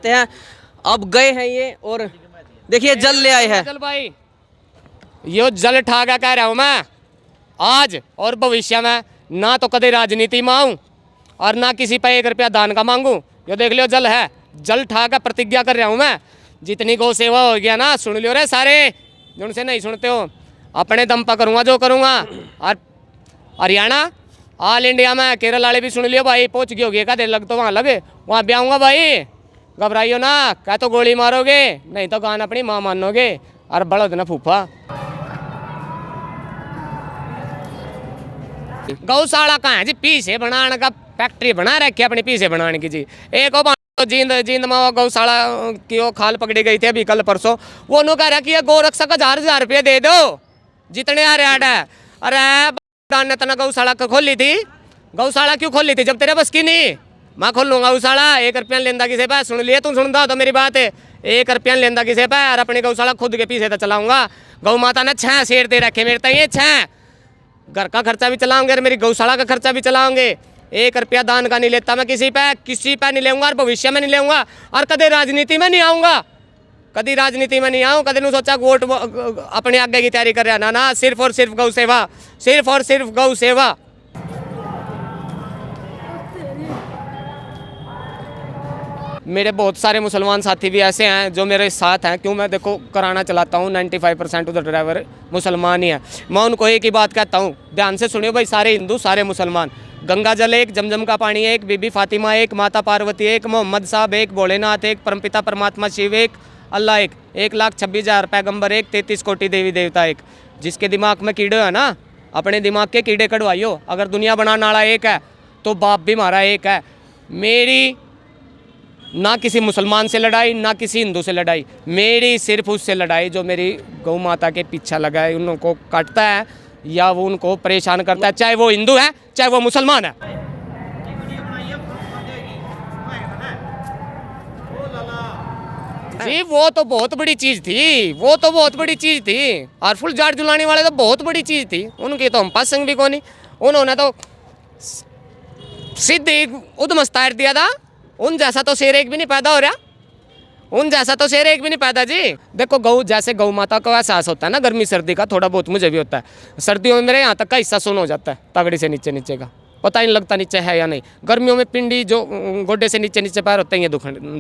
हैं। अब गए हैं ये और देखिए जल ले आए हैं। जल भाई यो जल ठागा कह रहा हूँ मैं आज और भविष्य में ना तो कभी राजनीति में आऊँ और ना किसी पे 1 रुपया दान का मांगू। यो देख लियो जल है, जल ठागा प्रतिज्ञा कर रहा हूँ मैं। जितनी गौ सेवा हो गया ना सुन लियो रे सारे, जिनसे नहीं सुनते हो अपने दम पर करूँगा जो करूँगा। और हरियाणा ऑल इंडिया में केरल वाले भी सुन लियो भाई, पहुँच गए होगी का देर लग तो वहाँ लगे, वहाँ भी आऊँगा भाई। घबराइयो ना, क्या तो गोली मारोगे नहीं तो गान अपनी माँ मानोगे। और बड़ो ना फूफा गौशाला कहाँ है जी, पीछे बनाने का फैक्ट्री बना रखी है अपनी पीछे बनाने की जी। एक जींद जींद में गौशाला की वो खाल पकड़ी गई थी अभी कल परसों, वो नो कह रहा कि ये गोरक्षक 1000 रुपये दे दो जितने आ रहे है। अरे ने तना गौशाला खोली थी, गौशाला क्यों खोली थी जब तेरे बस की नहीं। मैं खोल लूंगा गौशाला, 1 रुपया लेंदा किसे पे, सुन लिए तुम सुनता तो मेरी बात है, 1 रुपया लेंदा किसे पे और अपनी गौशाला खुद के पीछे तो चलाऊंगा। गौ माता ने 6 शेर दे रखे मेरे तय, 6 घर का खर्चा भी चलाओगे और मेरी गौशाला का खर्चा भी चलाओगे। 1 रुपया दान का नहीं लेता मैं किसी पे नहीं लेऊंगा और भविष्य में नहीं लेऊंगा और कभी राजनीति में नहीं आऊँगा। कभी राजनीति में नहीं आऊँ, कभी नहीं सोचा वोट अपने आगे की तैयारी कर रहा ना ना, सिर्फ और सिर्फ गौ सेवा, सिर्फ और सिर्फ गौ सेवा। मेरे बहुत सारे मुसलमान साथी भी ऐसे हैं जो मेरे साथ हैं, क्यों मैं देखो कराना चलाता हूँ, 95% उधर ड्राइवर मुसलमान ही है। मैं उनको एक ही बात कहता हूँ, ध्यान से सुनियो भाई, सारे हिंदू सारे मुसलमान, गंगा जल एक, जमजम का पानी एक, बीबी फातिमा एक, माता पार्वती एक, मोहम्मद साहब एक, भोलेनाथ एक, परमपिता परमात्मा शिव एक, अल्लाह एक, 1,26,000 पैगंबर एक, 33 कोटि देवी देवता एक। जिसके दिमाग में कीड़े है ना, अपने दिमाग के कीड़े कढ़वाइयो। अगर दुनिया बनाने वाला एक है तो बाप भी हमारा एक है। मेरी ना किसी मुसलमान से लड़ाई ना किसी हिंदू से लड़ाई, मेरी सिर्फ उससे लड़ाई जो मेरी गौ माता के पीछा लगा है, उनको काटता है या वो उनको परेशान करता है, चाहे वो हिंदू है चाहे वो मुसलमान है। जी वो तो बहुत बड़ी चीज़ थी, वो तो बहुत बड़ी चीज़ थी। और फुल जाट जुलाने वाले तो बहुत बड़ी चीज़ थी, उनकी तो हम पसंद भी कौन नहीं। उन्होंने तो सीधे उद्मस्तार दिया था, उन जैसा तो शेर एक भी नहीं पैदा हो रहा, उन जैसा तो शेर एक भी नहीं पैदा जी। देखो गौ जैसे गौ माता को एहसास होता है ना गर्मी सर्दी का, थोड़ा बहुत मुझे भी होता है। सर्दियों में मेरे यहाँ तक का हिस्सा सुन हो जाता है, तगड़ी से नीचे नीचे का पता नहीं लगता नीचे है या नहीं। गर्मियों में पिंडी जो गोड्डे से नीचे नीचे पैर होते हैं ये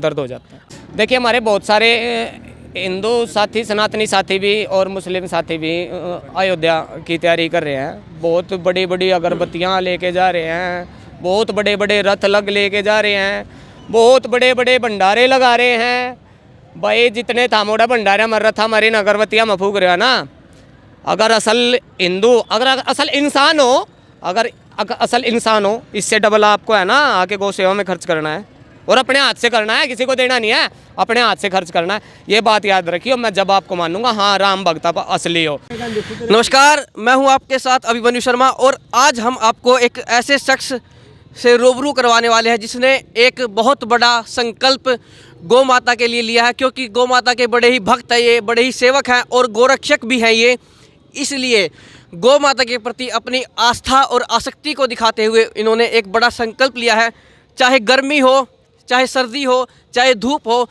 दर्द हो जाता है। देखिए हमारे बहुत सारे हिंदू साथी, सनातनी साथी भी और मुस्लिम साथी भी अयोध्या की तैयारी कर रहे हैं। बहुत बड़ी बड़ी अगरबत्तियाँ लेके जा रहे हैं, बहुत बड़े बड़े रथ लेके जा रहे हैं, बहुत बड़े बड़े भंडारे लगा रहे हैं। भाई जितने थामोड़ा भंडारे मर रहा था हमारी अगरबत्तियाँ में फूक रहे हो ना। अगर असल हिंदू, अगर असल इंसान हो, अगर असल इंसान हो, इससे डबल आपको है ना आके गौ सेवा में खर्च करना है और अपने हाथ से करना है, किसी को देना नहीं है, अपने हाथ से खर्च करना है। ये बात याद रखिए, मैं जब आपको मानूंगा हाँ राम भक्ता असली हो। नमस्कार, मैं हूं आपके साथ अभिमन्यु शर्मा और आज हम आपको एक ऐसे शख्स से रूबरू करवाने वाले हैं जिसने एक बहुत बड़ा संकल्प गौ माता के लिए लिया है, क्योंकि गौ माता के बड़े ही भक्त हैं ये, बड़े ही सेवक हैं और गोरक्षक भी हैं ये। इसलिए गौ माता के प्रति अपनी आस्था और आसक्ति को दिखाते हुए इन्होंने एक बड़ा संकल्प लिया है। चाहे गर्मी हो, चाहे सर्दी हो, चाहे धूप हो,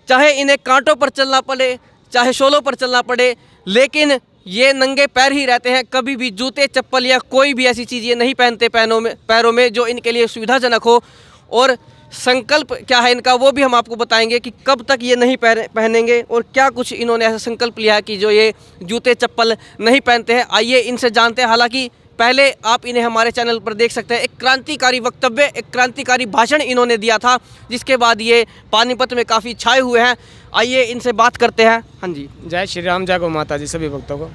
चाहे इन्हें कांटों पर चलना पड़े, चाहे शोलों पर चलना पड़े, लेकिन ये नंगे पैर ही रहते हैं। कभी भी जूते चप्पल या कोई भी ऐसी चीज़ ये नहीं पहनते पैरों में जो इनके लिए सुविधाजनक हो। और संकल्प क्या है इनका वो भी हम आपको बताएंगे कि कब तक ये नहीं पहनेंगे और क्या कुछ इन्होंने ऐसा संकल्प लिया है कि जो ये जूते चप्पल नहीं पहनते हैं। आइए इनसे जानते हैं। हालांकि पहले आप इन्हें हमारे चैनल पर देख सकते हैं, एक क्रांतिकारी वक्तव्य, एक क्रांतिकारी भाषण इन्होंने दिया था, जिसके बाद ये पानीपत में काफ़ी छाए हुए हैं। आइए इनसे बात करते हैं। हाँ जी, जय श्री राम, जय गौ माता जी सभी भक्तों को।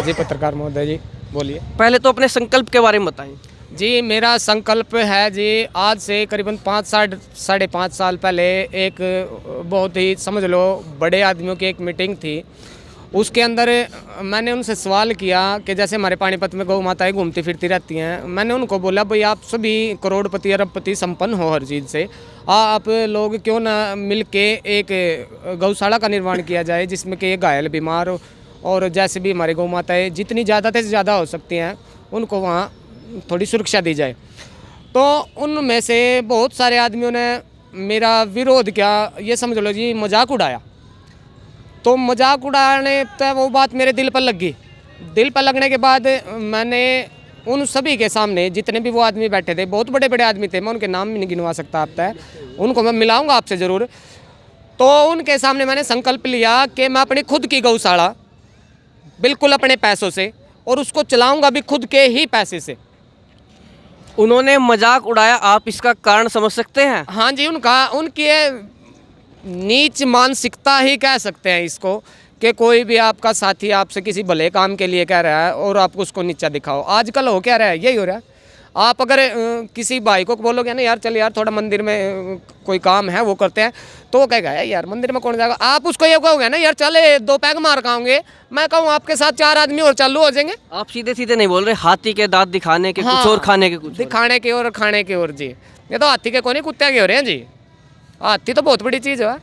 जी पत्रकार महोदय जी बोलिए। पहले तो अपने संकल्प के बारे में बताएं। जी मेरा संकल्प है जी, आज से करीबन 5-5.5 साल पहले एक बहुत ही समझ लो बड़े आदमियों की एक मीटिंग थी। उसके अंदर मैंने उनसे सवाल किया कि जैसे हमारे पानीपत में गौ माताएं घूमती फिरती रहती हैं, मैंने उनको बोला भाई आप सभी करोड़पति अरबपति संपन्न हो हर चीज़ से, आप लोग क्यों ना मिल के एक गौशाला का निर्माण किया जाए जिसमें कि घायल बीमार और जैसे भी हमारे गौ माताएँ जितनी ज़्यादा से ज़्यादा हो सकती हैं उनको वहाँ थोड़ी सुरक्षा दी जाए। तो उनमें से बहुत सारे आदमियों ने मेरा विरोध क्या, ये समझ लो जी, मजाक उड़ाया। तो मजाक उड़ाने तक वो बात मेरे दिल पर लग गई। दिल पर लगने के बाद मैंने उन सभी के सामने, जितने भी वो आदमी बैठे थे, बहुत बड़े बड़े आदमी थे, मैं उनके नाम भी नहीं गिनवा सकता आप तक, उनको मैं मिलाऊंगा आपसे ज़रूर। तो उनके सामने मैंने संकल्प लिया कि मैं अपनी खुद की गौशाला बिल्कुल अपने पैसों से, और उसको चलाऊंगा भी खुद के ही पैसे से। उन्होंने मजाक उड़ाया, आप इसका कारण समझ सकते हैं? हाँ जी, उनकी ये नीच मानसिकता ही कह सकते हैं इसको, कि कोई भी आपका साथी आपसे किसी भले काम के लिए कह रहा है और आप उसको नीचा दिखाओ। आजकल हो क्या रहा है, यही हो रहा है। आप अगर किसी भाई को बोलोगे ना, यार चल यार थोड़ा मंदिर में कोई काम है वो करते हैं, तो वो कहेगा यार मंदिर में कौन जाएगा। आप उसको ये कहोगे ना, यार चले 2 पैग मार खाओगे, मैं कहूँ आपके साथ 4 आदमी और चालू हो जाएंगे। आप सीधे सीधे नहीं बोल रहे, हाथी के दांत दिखाने के हाँ, कुछ और खाने के कुछ और। दिखाने के और खाने के और जी। ये तो हाथी के कोने कुत्ते के हो रहे हैं जी। हाथी तो बहुत बड़ी चीज़ है।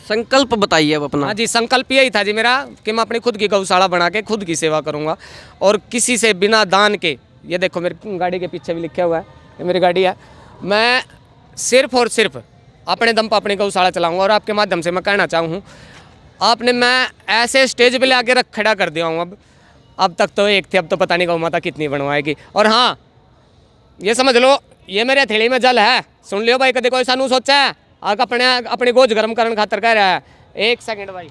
संकल्प बताइए अब अपना। हाँ जी, संकल्प यही था जी मेरा कि मैं अपनी खुद की गौशाला बना के खुद की सेवा करूँगा, और किसी से बिना दान के, ये देखो मेरी गाड़ी के पीछे भी लिखा हुआ है, ये मेरी गाड़ी है, मैं सिर्फ और सिर्फ अपने दम पर अपनी गौशाला चलाऊँगा। और आपके माध्यम से मैं कहना चाहूँ, आपने मैं ऐसे स्टेज पे ले आके खड़ा कर दिया हूँ। अब तक तो एक थी, अब तो पता नहीं गौ माता कितनी बनवाएगी। और हाँ, ये समझ लो, ये मेरे हथेली में जल है, सुन लियो भाई, कभी कोई सानू सोचा है आग अपने गोज गर्म करने खातर कह रहा है। 1 सेकंड भाई,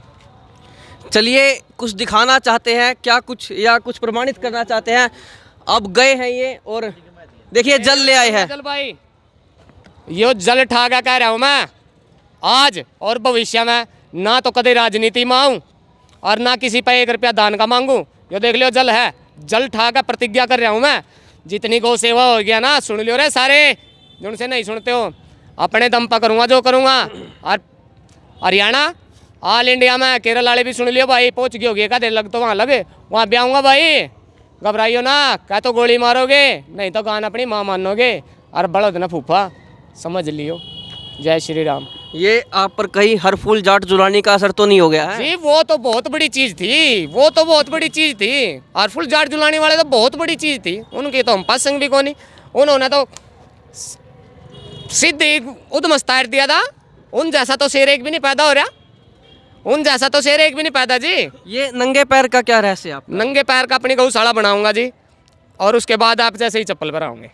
चलिए, कुछ दिखाना चाहते हैं क्या कुछ, या कुछ प्रमाणित करना चाहते हैं? अब गए हैं ये, और देखिए जल ले आए हैं। जल भाई, यो जल ठागा कह रहा हूँ मैं आज और भविष्य में, ना तो कभी राजनीति में आऊँ और ना किसी पे 1 रुपया दान का मांगू। यो देख लियो, जल है, जल ठागा प्रतिज्ञा कर रहा हूँ मैं। जितनी गौ सेवा हो गया ना, सुन लियो रे सारे, जिनसे नहीं सुनते हो, अपने दम पर करूँगा जो करूँगा। और हरियाणा, ऑल इंडिया में, केरल वाले भी सुन लियो भाई, पहुँच गई होगी, देर लग तो वहाँ लगे, वहाँ भी आऊँगा भाई, घबराइयो ना, क्या तो गोली मारोगे, नहीं तो गान अपनी माँ मानोगे, और बड़ो ना फूफा, समझ लियो। जय श्री राम। ये आप पर कहीं हर फूल जाट जुलानी का असर तो नहीं हो गया है? जी वो तो बहुत बड़ी चीज़ थी, वो तो बहुत बड़ी चीज़ थी। और फुल जाट जुलाने वाले तो बहुत बड़ी चीज़ थी, उनकी तो हम पसंद भी कौन नहीं। उन्होंने तो सीधे उद्मस्तार दिया था, उन जैसा तो शेर एक भी नहीं पैदा हो रहा, उन जैसा तो शेर एक भी नहीं पैदा जी। ये नंगे पैर का क्या रहस्य आप? नंगे पैर का अपनी गौशाला बनाऊंगा जी, और उसके बाद आप जैसे ही चप्पल बनाओगे,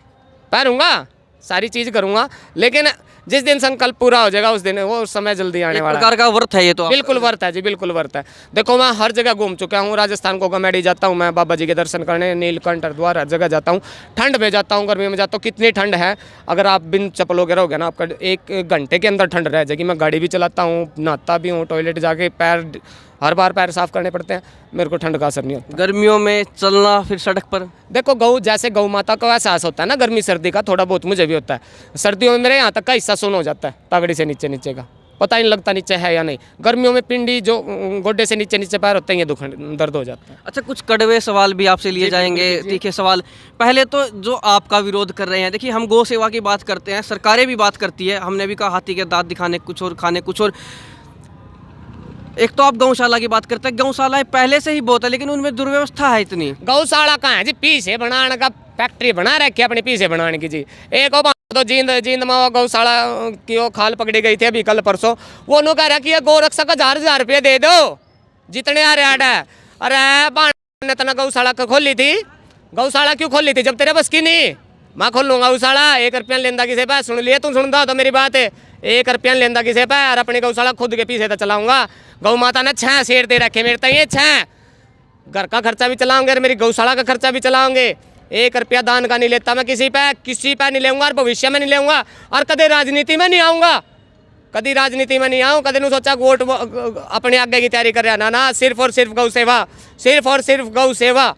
पहनूंगा, सारी चीज़ करूंगा। लेकिन जिस दिन संकल्प पूरा हो जाएगा उस दिन, वो समय जल्दी आने एक वाला है। प्रकार का व्रत है ये तो। बिल्कुल वर्थ है जी, बिल्कुल वर्थ है। देखो मैं हर जगह घूम चुका हूँ, राजस्थान को कमेडी जाता हूँ मैं, बाबा जी के दर्शन करने, नीलकंठ हरिद्वार, हर जगह जाता हूँ। ठंड में जाता हूँ, गर्मी में जाता हूँ। कितनी ठंड है, अगर आप बिन चप्पलों के रहोगे ना, आपका 1 घंटे के अंदर ठंड रह जाएगी। मैं गाड़ी भी चलाता हूँ, नहाता भी हूँ, टॉयलेट जाके पैर, हर बार पैर साफ करने पड़ते हैं, मेरे को ठंड का असर नहीं होता। गर्मियों में चलना फिर सड़क पर, देखो गौ, जैसे गौ माता को एहसास होता है ना गर्मी सर्दी का, थोड़ा बहुत मुझे भी होता है। सर्दियों में मेरे यहाँ तक का हिस्सा सुन हो जाता है, पगड़ी से नीचे नीचे का, पता ही नहीं लगता नीचे है या नहीं। गर्मियों में पिंडी जो गोड्डे से नीचे नीचे पैर होते हैं, ये दर्द हो जाता है। अच्छा, कुछ कड़वे सवाल भी आपसे लिए जाएंगे, तीखे सवाल। पहले तो जो आपका विरोध कर रहे हैं, देखिए हम गौ सेवा की बात करते हैं, सरकारें भी बात करती है, हमने भी कहा हाथी के दांत दिखाने कुछ और, खाने कुछ और। एक तो आप गौशाला की बात करते हैं, गौशालाएं पहले से ही बहुत है, लेकिन उनमें दुर्व्यवस्था है इतनी। गौशाला कहाँ है जी, पीछे बनाने का फैक्ट्री बना रखी है अपने पीछे बनाने की जी। एक और तो जींद में गौशाला की वो खाल पकड़ी गई थी अभी कल परसों, वो नो कह रहा कि गौ रक्षक को 1000 रुपये दे दो जितने आ रहे है। अरे बाण ने तना गौशाला खोली थी, गौशाला क्यों खोली थी जब तेरे बस की नहीं। मैं खोल लूँगा गौशाला, 1 रुपया लेंदा किसी पे, सुन लिए तुम, सुनता तो मेरी बात है, 1 रुपया लेंदा किसी पे, और अपनी गौशाला खुद के पीछे तो चलाऊंगा। गौ माता ने 6 शेर दे रखे मेरे तक, ये 6 घर का खर्चा भी चलाओगे और मेरी गौशाला का खर्चा भी चलाओगे। 1 रुपया दान का नहीं लेता मैं किसी पे नहीं लेऊंगा, और भविष्य में नहीं लेऊंगा, और कभी राजनीति में नहीं आऊँगा, कभी राजनीति में नहीं आऊँ। कभी नहीं सोचा वोट अपने आगे की तैयारी कर रहा, ना, सिर्फ और सिर्फ गौ सेवा, सिर्फ और सिर्फ गौ सेवा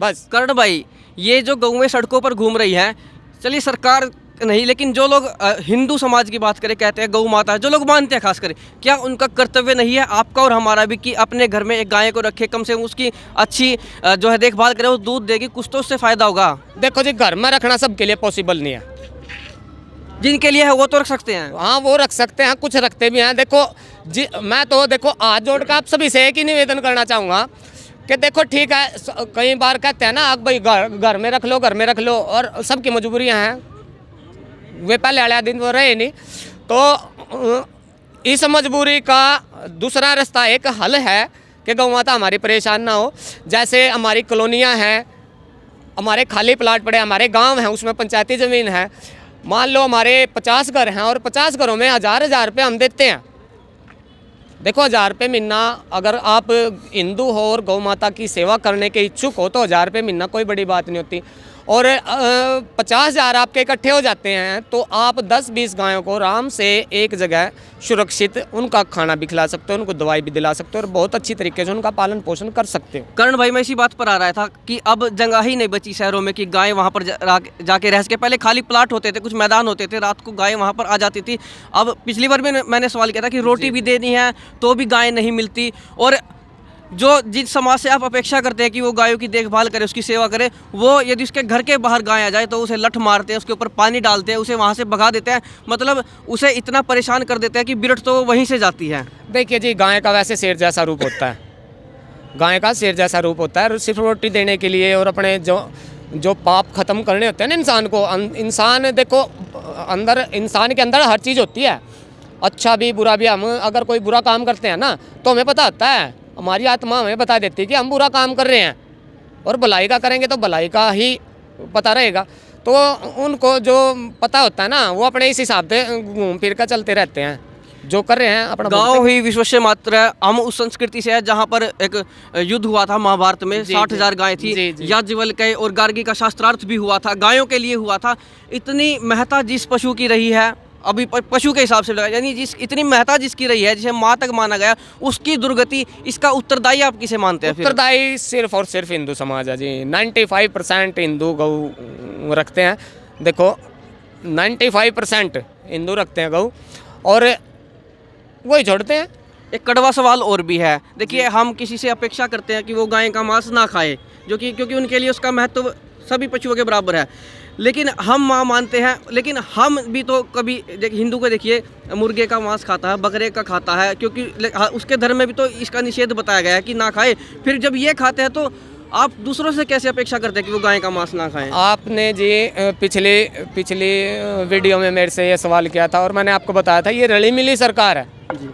बस। कर्ण भाई, ये जो गौएं सड़कों पर घूम रही हैं, चलिए सरकार नहीं, लेकिन जो लोग हिंदू समाज की बात करें, कहते हैं गौ माता है, जो लोग मानते हैं खास कर, क्या उनका कर्तव्य नहीं है, आपका और हमारा भी, कि अपने घर में एक गाय को रखे, कम से कम उसकी अच्छी जो है देखभाल करें, वो दूध देगी, कुछ तो उससे फ़ायदा होगा। देखो जी, घर में रखना सबके लिए पॉसिबल नहीं है, जिनके लिए है वो तो रख सकते हैं। हाँ वो रख सकते हैं, कुछ रखते भी हैं। देखो जी, मैं तो देखो हाथ जोड़ कर आप सभी से एक ही निवेदन करना चाहूँगा कि देखो ठीक है, कई बार कहते हैं ना आप भाई घर में रख लो, घर में रख लो, और सबकी मजबूरियाँ हैं, वे पहले वाले दिन वो रहे नहीं, तो इस मजबूरी का दूसरा रास्ता एक हल है कि गौ माता हमारी परेशान ना हो। जैसे हमारी कॉलोनियाँ हैं, हमारे खाली प्लाट पड़े, हमारे गांव हैं, उसमें पंचायती ज़मीन है। मान लो हमारे 50 घर हैं और 50 घरों में हज़ार रुपये हम देते हैं। देखो 1000 रुपये महीना, अगर आप हिंदू हो और गौ माता की सेवा करने के इच्छुक हो तो 1000 रुपये महीना कोई बड़ी बात नहीं होती। और 50,000 आपके इकट्ठे हो जाते हैं तो आप 10-20 गायों को आराम से एक जगह सुरक्षित उनका खाना भी खिला सकते हो, उनको दवाई भी दिला सकते हो और बहुत अच्छी तरीके से उनका पालन पोषण कर सकते हो। करण भाई, मैं इसी बात पर आ रहा था कि अब जगह ही नहीं बची शहरों में कि गाय वहाँ पर जाके रह सके। पहले खाली प्लाट होते थे, कुछ मैदान होते थे, रात को गाय वहाँ पर आ जाती थी। अब पिछली बार भी मैंने सवाल किया था कि रोटी भी देनी है तो भी गाय नहीं मिलती। और जो जिस समाज से आप अपेक्षा करते हैं कि वो गायों की देखभाल करे, उसकी सेवा करे, वो यदि उसके घर के बाहर गाय आ जाए तो उसे लठ मारते हैं, उसके ऊपर पानी डालते हैं, उसे वहाँ से भगा देते हैं। मतलब उसे इतना परेशान कर देते हैं कि बिरठ तो वहीं से जाती है। देखिए जी, गाय का वैसे शेर जैसा रूप होता है, गाय का शेर जैसा रूप होता है। सिर्फ रोटी देने के लिए और अपने जो पाप खत्म करने होते हैं ना इंसान को, इंसान देखो अंदर, इंसान के अंदर हर चीज़ होती है, अच्छा भी बुरा भी। हम अगर कोई बुरा काम करते हैं ना तो हमें पता होता है, हमारी आत्मा हमें बता देती है कि हम बुरा काम कर रहे हैं, और भलाई का करेंगे तो भलाई का ही पता रहेगा। तो उनको जो पता होता है ना वो अपने इस हिसाब से घूम फिर कर चलते रहते हैं, जो कर रहे हैं अपना। गांव ही विश्वस्य मात्र है। हम उस संस्कृति से है जहां पर एक युद्ध हुआ था महाभारत में, 60,000 गाय थी, याज्ञवल्क्य और गार्गी का शास्त्रार्थ भी हुआ था, गायों के लिए हुआ था। इतनी महत्ता जिस पशु की रही है, अभी पशु के हिसाब से लगा, यानी जिस इतनी महत्ता जिसकी रही है, जिसे माँ तक माना गया, उसकी दुर्गति, इसका उत्तरदायी आप किसे मानते हैं? उत्तरदायी सिर्फ और सिर्फ हिंदू समाज है जी। 95% हिंदू गौ रखते हैं। देखो 95% हिंदू रखते हैं गौ, और वही छोड़ते हैं। एक कड़वा सवाल और भी है। देखिए, हम किसी से अपेक्षा करते हैं कि वो गाय का मांस ना खाए, जो कि क्योंकि उनके लिए उसका महत्व सभी पशुओं के बराबर है। लेकिन हम माँ मानते हैं, लेकिन हम भी तो कभी हिंदू को देखिए, मुर्गे का मांस खाता है, बकरे का खाता है, क्योंकि उसके धर्म में भी तो इसका निषेध बताया गया है कि ना खाए। फिर जब ये खाते हैं तो आप दूसरों से कैसे अपेक्षा करते हैं कि वो गाय का मांस ना खाएं? आपने जी पिछली वीडियो में मेरे से ये सवाल किया था और मैंने आपको बताया था, ये रली मिली सरकार है जी।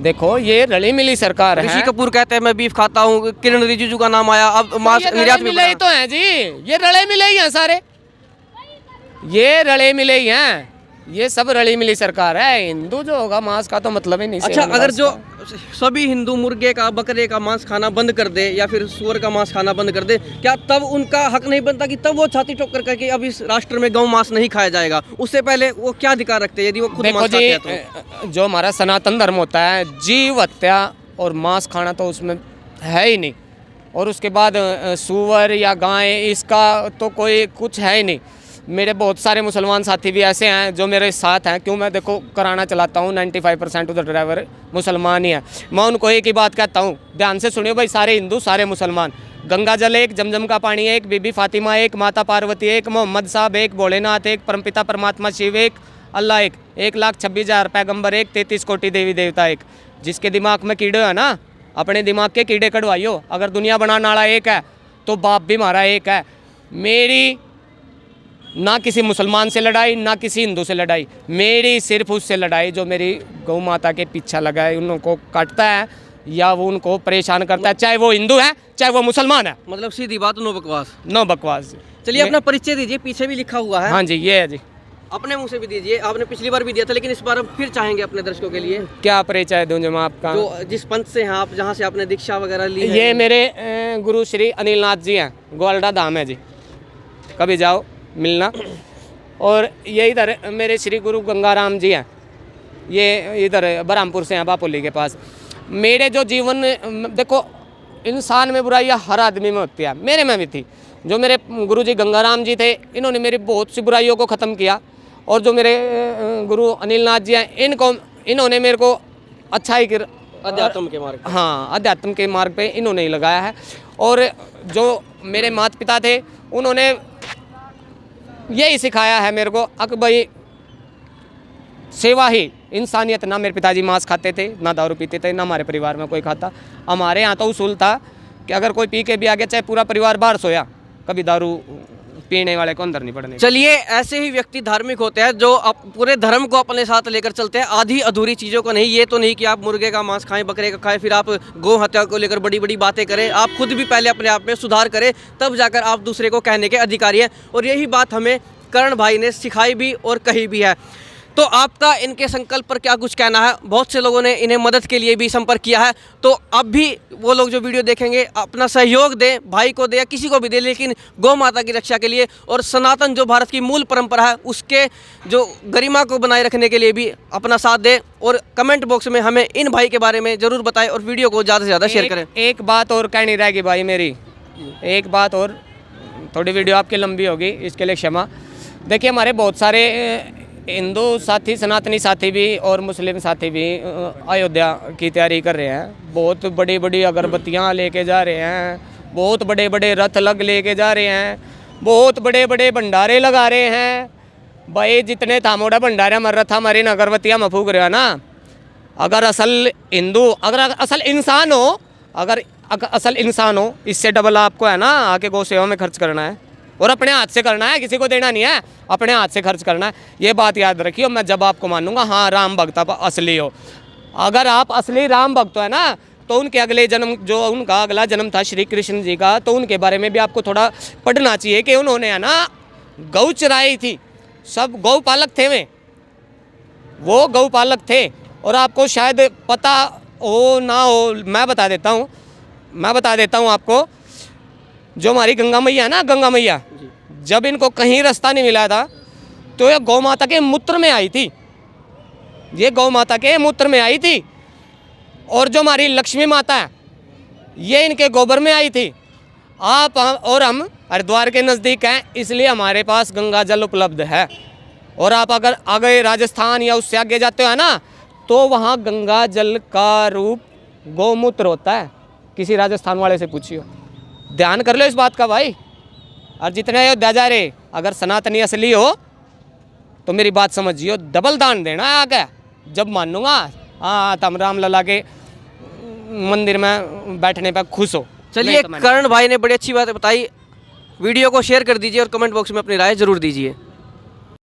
देखो ये रली मिली सरकार है। ऋषि कपूर कहते हैं मैं बीफ खाता हूँ, किरण रिजिजू का नाम आया, अब मांस निर्यात भी मिले ही तो हैं जी, ये रले मिले ही हैं सारे, ये रले मिले ही हैं, ये सब रली मिली सरकार है। हिंदू जो होगा मांस का तो मतलब ही नहीं। अच्छा, अगर जो सभी हिंदू मुर्गे का, बकरे का मांस खाना बंद कर दे या फिर सूअर का मांस खाना बंद कर दे, क्या तब उनका हक नहीं बनता कि तब वो छाती ठोक कर कि अब इस राष्ट्र में गौ मांस नहीं खाया जाएगा? उससे पहले वो क्या अधिकार रखते हैं यदि वो खुद मांस खाते हैं तो? जो हमारा सनातन धर्म होता है, जीव हत्या और मांस खाना तो उसमें है ही नहीं। और उसके बाद सूअर या गाय, इसका तो कोई कुछ है ही नहीं। मेरे बहुत सारे मुसलमान साथी भी ऐसे हैं जो मेरे साथ हैं, क्यों मैं देखो कराना चलाता हूँ, 95% उधर ड्राइवर मुसलमान ही है। मैं उनको एक ही बात कहता हूँ, ध्यान से सुनियो भाई, सारे हिंदू सारे मुसलमान, गंगा जल एक, जमजम का पानी एक, बीबी फातिमा एक, माता पार्वती एक, मोहम्मद साहब एक, भोलेनाथ एक, परमपिता परमात्मा शिव एक, अल्लाह एक, 1,26,000 पैगम्बर एक, 33 कोटि देवी देवता एक। जिसके दिमाग में कीड़े है ना, अपने दिमाग के कीड़े कढ़वाइयो। अगर दुनिया बनाने वाला एक है तो बाप भी हमारा एक है। मेरी ना किसी मुसलमान से लड़ाई, ना किसी हिंदू से लड़ाई, मेरी सिर्फ उससे लड़ाई जो मेरी गौ माता के पीछा लगा है, उनको काटता है या वो उनको परेशान करता है, चाहे वो हिंदू है चाहे वो मुसलमान है। मतलब सीधी बात, नो बकवास। नो बकवास। चलिए अपना परिचय दीजिए, पीछे भी लिखा हुआ है। हाँ जी, ये है जी। अपने मुंह से भी दीजिए, आपने पिछली बार भी दिया था लेकिन इस बार फिर चाहेंगे अपने दर्शकों के लिए। क्या परिचय दूं मैं आपका? जो जिस पंथ से हैं आप, जहाँ से आपने दीक्षा वगैरह ली है। ये मेरे गुरु श्री अनिल नाथ जी हैं, ग्वालडा धाम है जी, कभी जाओ मिलना। और ये इधर मेरे श्री गुरु गंगाराम जी हैं, ये इधर बरहमपुर से हैं, बापोली के पास। मेरे जो जीवन, देखो इंसान में बुराइयाँ हर आदमी में होती है, मेरे में भी थी। जो मेरे गुरु जी गंगाराम जी थे, इन्होंने मेरी बहुत सी बुराइयों को ख़त्म किया। और जो मेरे गुरु अनिल नाथ जी हैं, इन्होंने मेरे को अच्छाई के अध्यात्म के मार्ग, हाँ अध्यात्म के मार्ग पे इन्होंने ही लगाया है। और जो मेरे माता पिता थे, उन्होंने यही सिखाया है मेरे को, अक भाई सेवा ही इंसानियत। ना मेरे पिताजी मांस खाते थे, ना दारू पीते थे, ना हमारे परिवार में कोई खाता। हमारे यहाँ तो उसूल था कि अगर कोई पी के भी आ गया, चाहे पूरा परिवार बाहर सोया, कभी दारू पीने वाले को अंदर नहीं पड़ने। चलिए, ऐसे ही व्यक्ति धार्मिक होते हैं जो पूरे धर्म को अपने साथ लेकर चलते हैं, आधी अधूरी चीज़ों को नहीं। ये तो नहीं कि आप मुर्गे का मांस खाएं, बकरे का खाएं, फिर आप गौ हत्या को लेकर बड़ी बड़ी बातें करें। आप खुद भी पहले अपने आप में सुधार करें, तब जाकर आप दूसरे को कहने के अधिकारी हैं। और यही बात हमें करण भाई ने सिखाई भी और कही भी है। तो आपका इनके संकल्प पर क्या कुछ कहना है? बहुत से लोगों ने इन्हें मदद के लिए भी संपर्क किया है, तो अब भी वो लोग जो वीडियो देखेंगे अपना सहयोग दें, भाई को दे या किसी को भी दे, लेकिन गौ माता की रक्षा के लिए और सनातन जो भारत की मूल परंपरा है उसके जो गरिमा को बनाए रखने के लिए भी अपना साथ दें। और कमेंट बॉक्स में हमें इन भाई के बारे में ज़रूर बताएं और वीडियो को ज़्यादा से ज़्यादा शेयर करें। एक बात और कहनी रहेगी भाई मेरी, एक बात और, थोड़ी वीडियो आपकी लंबी होगी, इसके लिए क्षमा। देखिए, हमारे बहुत सारे हिंदू साथी, सनातनी साथी भी और मुस्लिम साथी भी अयोध्या की तैयारी कर रहे हैं। बहुत बड़ी बड़ी अगरबत्तियाँ लेके जा रहे हैं, बहुत बड़े बड़े रथ लेके जा रहे हैं, बहुत बड़े बड़े भंडारे लगा रहे हैं। भाई जितने थामोड़ा भंडारे मर रहा था, हमारी अगरबत्तियाँ में फूक रहे हो ना। अगर असल हिंदू, अगर असल इंसान हो, अगर असल इंसान हो, इससे डबल आपको है ना आके गौ सेवा में खर्च करना है, और अपने हाथ से करना है, किसी को देना नहीं है, अपने हाथ से खर्च करना है। ये बात याद रखिए। मैं जब आपको मानूंगा हाँ राम भक्त आप असली हो। अगर आप असली राम भक्त है ना, तो उनके अगले जन्म, जो उनका अगला जन्म था श्री कृष्ण जी का, तो उनके बारे में भी आपको थोड़ा पढ़ना चाहिए कि उन्होंने है ना गौ चराई थी। सब गौ पालक थे, वो गौ पालक थे। और आपको शायद पता हो ना हो, मैं बता देता हूँ आपको। जो हमारी गंगा मैया है ना, गंगा मैया, जब इनको कहीं रास्ता नहीं मिला था तो ये गौ माता के मूत्र में आई थी, ये गौ माता के मूत्र में आई थी। और जो हमारी लक्ष्मी माता है, ये इनके गोबर में आई थी। आप और हम हरिद्वार के नज़दीक हैं, इसलिए हमारे पास गंगा जल उपलब्ध है। और आप अगर आगे राजस्थान या उससे आगे जाते हो ना, तो वहाँ गंगा जल का रूप गौमूत्र होता है। किसी राजस्थान वाले से पूछियो, ध्यान कर लो इस बात का भाई। और जितने अयोध्या जा रहे, अगर सनातनी असली हो तो मेरी बात समझियो, डबल दान देना है आगे। जब मानूंगा हाँ तम राम लला के मंदिर में बैठने पर खुश हो। चलिए, करण भाई ने बड़ी अच्छी बात बताई। वीडियो को शेयर कर दीजिए और कमेंट बॉक्स में अपनी राय जरूर दीजिए।